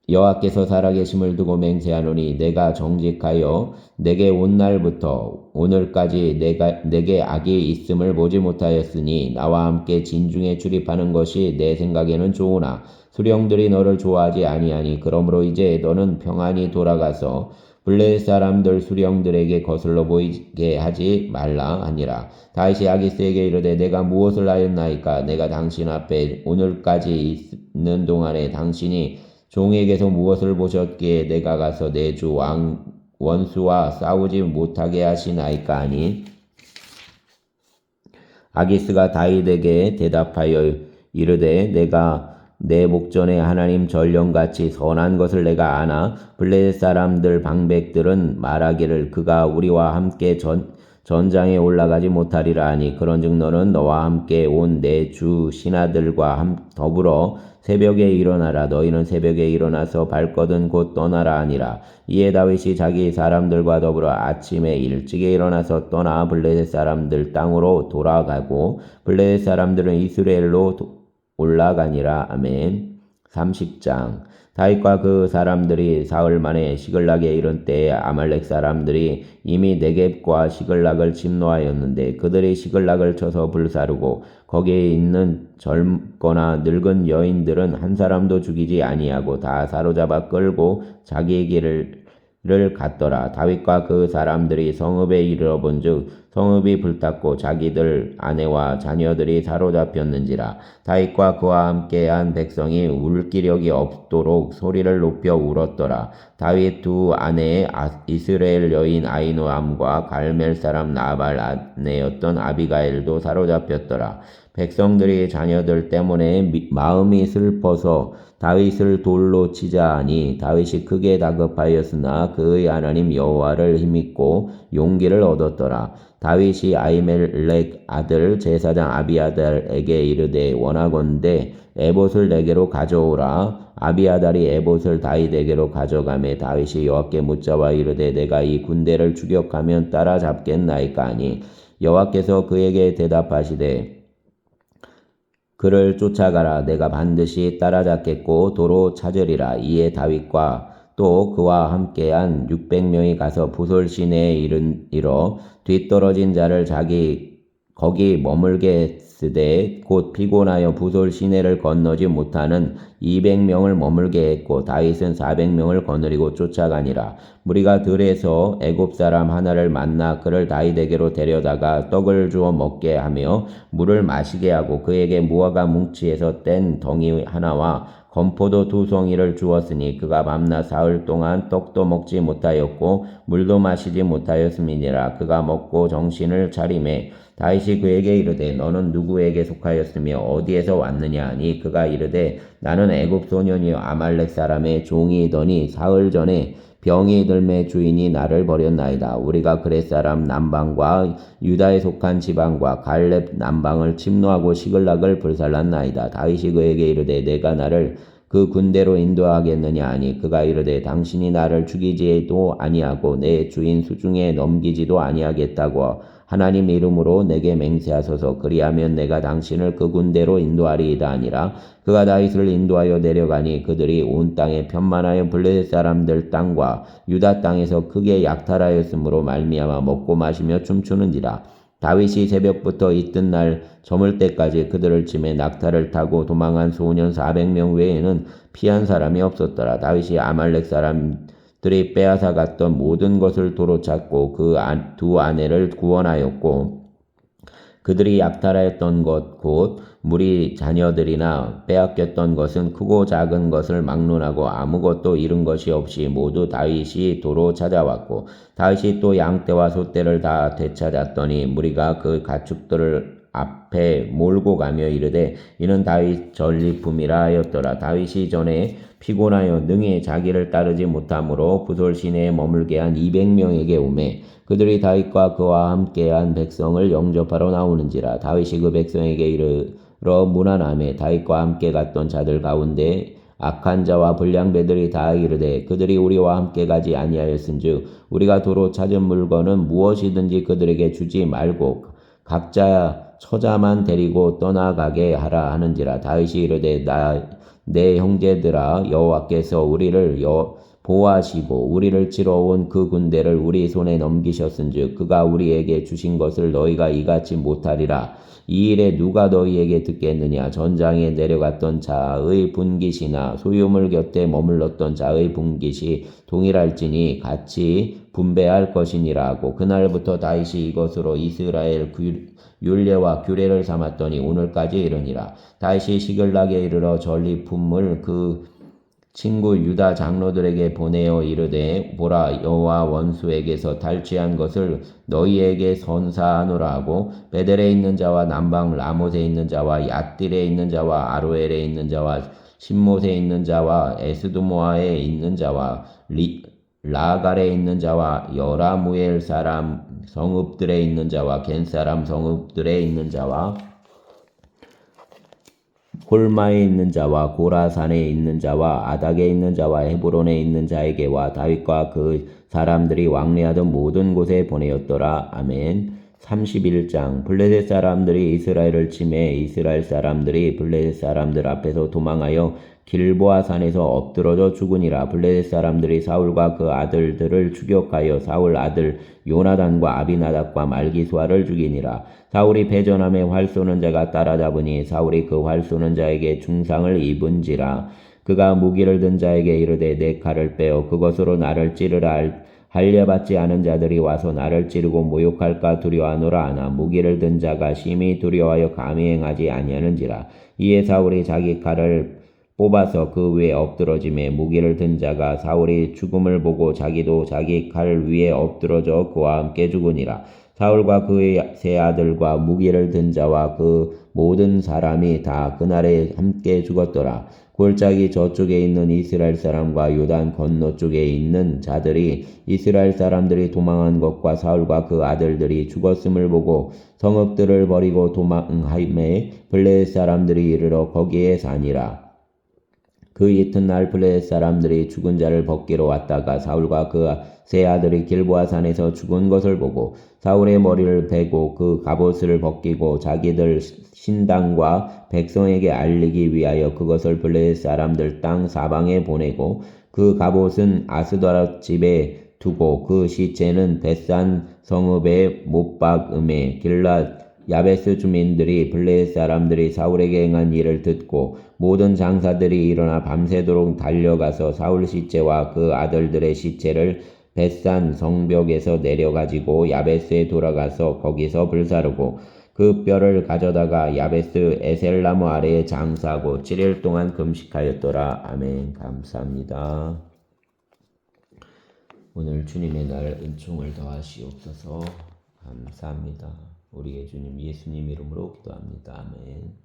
여호와께서 살아계심을 두고 맹세하노니 내가 정직하여 내게 온 날부터 오늘까지 내게 악이 있음을 보지 못하였으니 나와 함께 진중에 출입하는 것이 내 생각에는 좋으나 수령들이 너를 좋아하지 아니하니 그러므로 이제 너는 평안히 돌아가서 블레셋 사람들 수령들에게 거슬러 보이게 하지 말라 하니라. 다윗이 아기스에게 이르되 내가 무엇을 하였나이까? 내가 당신 앞에 오늘까지 있는 동안에 당신이 종에게서 무엇을 보셨기에 내가 가서 내 주 왕 원수와 싸우지 못하게 하시나이까 하니 아기스가 다윗에게 대답하여 이르되 내가 내 목전에 하나님 전령같이 선한 것을 내가 아나 블레셋 사람들 방백들은 말하기를 그가 우리와 함께 전장에 올라가지 못하리라 하니 그런즉 너는 너와 함께 온 내 주 신하들과 더불어 새벽에 일어나라. 너희는 새벽에 일어나서 발거든 곧 떠나라 하니라. 이에 다윗이 자기 사람들과 더불어 아침에 일찍에 일어나서 떠나 블레셋 사람들 땅으로 돌아가고 블레셋 사람들은 이스라엘로 올라가니라. 아멘. 30장 다윗과 그 사람들이 사흘 만에 시글락에 이른 때에 아말렉 사람들이 이미 네겝과 시글락을 침노하였는데 그들이 시글락을 쳐서 불사르고 거기에 있는 젊거나 늙은 여인들은 한 사람도 죽이지 아니하고 다 사로잡아 끌고 자기의 길을 갔더라. 다윗과 그 사람들이 성읍에 이르러본즉 성읍이 불탔고 자기들 아내와 자녀들이 사로잡혔는지라. 다윗과 그와 함께한 백성이 울 기력이 없도록 소리를 높여 울었더라. 다윗 두 아내의 이스라엘 여인 아히노암과 갈멜 사람 나발 아내였던 아비가일도 사로잡혔더라. 백성들이 자녀들 때문에 마음이 슬퍼서 다윗을 돌로 치자 하니 다윗이 크게 다급하였으나 그의 하나님 여호와를 힘입고 용기를 얻었더라. 다윗이 아히멜렉 아들 제사장 아비아달에게 이르되 원하건대 에봇을 내게로 가져오라. 아비아달이 에봇을 다윗에게로 가져가매 다윗이 여호와께 묻자와 이르되 내가 이 군대를 추격하면 따라잡겠나이까 하니 여호와께서 그에게 대답하시되 그를 쫓아가라. 내가 반드시 따라잡겠고 도로 찾으리라. 이에 다윗과 또 그와 함께한 600명이 가서 부솔 시내에 이르러 뒤떨어진 자를 거기 머물게 쓰되 곧 피곤하여 부솔 시내를 건너지 못하는 200명을 머물게 했고 다윗은 400명을 거느리고 쫓아가니라. 무리가 들에서 애굽 사람 하나를 만나 그를 다윗에게로 데려다가 떡을 주어 먹게 하며 물을 마시게 하고 그에게 무화과 뭉치에서 뗀 덩이 하나와 건포도 2송이를 주었으니 그가 밤낮 사흘 동안 떡도 먹지 못하였고 물도 마시지 못하였음이니라. 그가 먹고 정신을 차리매 다윗이 그에게 이르되 너는 누구에게 속하였으며 어디에서 왔느냐 하니 그가 이르되 나는 애굽 소년이요 아말렉 사람의 종이더니 사흘 전에 병이 들매 주인이 나를 버렸나이다. 우리가 그렛 사람 남방과 유다에 속한 지방과 갈렙 남방을 침노하고 시글락을 불살랐나이다. 다윗이 그에게 이르되 내가 나를 그 군대로 인도하겠느냐 하니 그가 이르되 당신이 나를 죽이지도 아니하고 내 주인 수중에 넘기지도 아니하겠다고 하나님 이름으로 내게 맹세하소서. 그리하면 내가 당신을 그 군대로 인도하리이다 하니라. 그가 다윗을 인도하여 내려가니 그들이 온 땅에 편만하여 블레셋 사람들 땅과 유다 땅에서 크게 약탈하였으므로 말미암아 먹고 마시며 춤추는지라. 다윗이 새벽부터 이튿날 저물 때까지 그들을 치매 낙타를 타고 도망한 소년 400명 외에는 피한 사람이 없었더라. 다윗이 아말렉 사람들이 빼앗아 갔던 모든 것을 도로 찾고 그 두 아내를 구원하였고 그들이 약탈하였던 것 곧 무리 자녀들이나 빼앗겼던 것은 크고 작은 것을 막론하고 아무것도 잃은 것이 없이 모두 다윗이 도로 찾아왔고 다윗이 또 양떼와 소떼를 다 되찾았더니 무리가 그 가축들을 앞에 몰고 가며 이르되 이는 다윗 전리품이라 하였더라. 다윗이 전에 피곤하여 능히 자기를 따르지 못하므로 부솔 시내에 머물게 한 200명에게 오매 그들이 다윗과 그와 함께한 백성을 영접하러 나오는지라. 다윗이 그 백성에게 이르러 문안하매 다윗과 함께 갔던 자들 가운데 악한 자와 불량배들이 다 이르되 그들이 우리와 함께 가지 아니하였은즉 우리가 도로 찾은 물건은 무엇이든지 그들에게 주지 말고 각자 처자만 데리고 떠나가게 하라 하는지라. 다윗이 이르되 내 형제들아 여호와께서 우리를 보호하시고 우리를 치러 온 그 군대를 우리 손에 넘기셨은즉 그가 우리에게 주신 것을 너희가 이같이 못하리라. 이 일에 누가 너희에게 듣겠느냐. 전장에 내려갔던 자의 분깃이나 소유물 곁에 머물렀던 자의 분깃이 동일할지니 같이 분배할 것이니라 하고 그날부터 다윗이 이것으로 이스라엘 율례와 규례를 삼았더니 오늘까지 이르니라. 다윗이 시글락에 이르러 전리품을 그 친구 유다 장로들에게 보내어 이르되 보라 여호와 원수에게서 탈취한 것을 너희에게 선사하노라 하고 베델에 있는 자와 남방 라못에 있는 자와 얏딜에 있는 자와 아로엘에 있는 자와 신못에 있는 자와 에스두모아에 있는 자와 라갈에 있는 자와 여라무엘 사람 성읍들에 있는 자와 겐 사람 성읍들에 있는 자와 홀마에 있는 자와 고라산에 있는 자와 아닥에 있는 자와 헤브론에 있는 자에게와 다윗과 그 사람들이 왕래하던 모든 곳에 보내었더라. 아멘. 31장 블레셋 사람들이 이스라엘을 치매 이스라엘 사람들이 블레셋 사람들 앞에서 도망하여 길보아 산에서 엎드러져 죽으니라. 블레셋 사람들이 사울과 그 아들들을 추격하여 사울 아들 요나단과 아비나답과 말기수아를 죽이니라. 사울이 패전함에 활 쏘는 자가 따라잡으니 사울이 그 활 쏘는 자에게 중상을 입은지라. 그가 무기를 든 자에게 이르되 내 칼을 빼어 그것으로 나를 찌르라. 할례받지 않은 자들이 와서 나를 찌르고 모욕할까 두려워하노라 하나 무기를 든 자가 심히 두려워하여 감히 행하지 아니하는지라. 이에 사울이 자기 칼을 뽑아서 그 위에 엎드러짐에 무기를 든 자가 사울이 죽음을 보고 자기도 자기 칼 위에 엎드러져 그와 함께 죽으니라. 사울과 그의 세 아들과 무기를 든 자와 그 모든 사람이 다 그날에 함께 죽었더라. 골짜기 저쪽에 있는 이스라엘 사람과 요단 건너쪽에 있는 자들이 이스라엘 사람들이 도망한 것과 사울과 그 아들들이 죽었음을 보고 성읍들을 버리고 도망하임에 블레셋 사람들이 이르러 거기에 사니라. 그 이튿날 블레셋 사람들이 죽은 자를 벗기러 왔다가 사울과 그 세 아들이 길보아 산에서 죽은 것을 보고 사울의 머리를 베고 그 갑옷을 벗기고 자기들 신당과 백성에게 알리기 위하여 그것을 블레셋 사람들 땅 사방에 보내고 그 갑옷은 아스도라 집에 두고 그 시체는 벳산 성읍에 못 박음에 길랏 야베스 주민들이 블레셋 사람들이 사울에게 행한 일을 듣고 모든 장사들이 일어나 밤새도록 달려가서 사울 시체와 그 아들들의 시체를 벳산 성벽에서 내려가지고 야베스에 돌아가서 거기서 불사르고 그 뼈를 가져다가 야베스 에셀나무 아래에 장사하고 7일 동안 금식하였더라. 아멘. 감사합니다. 오늘 주님의 날 은총을 더하시옵소서. 감사합니다. 우리의 주님 예수님 이름으로 기도합니다. 아멘.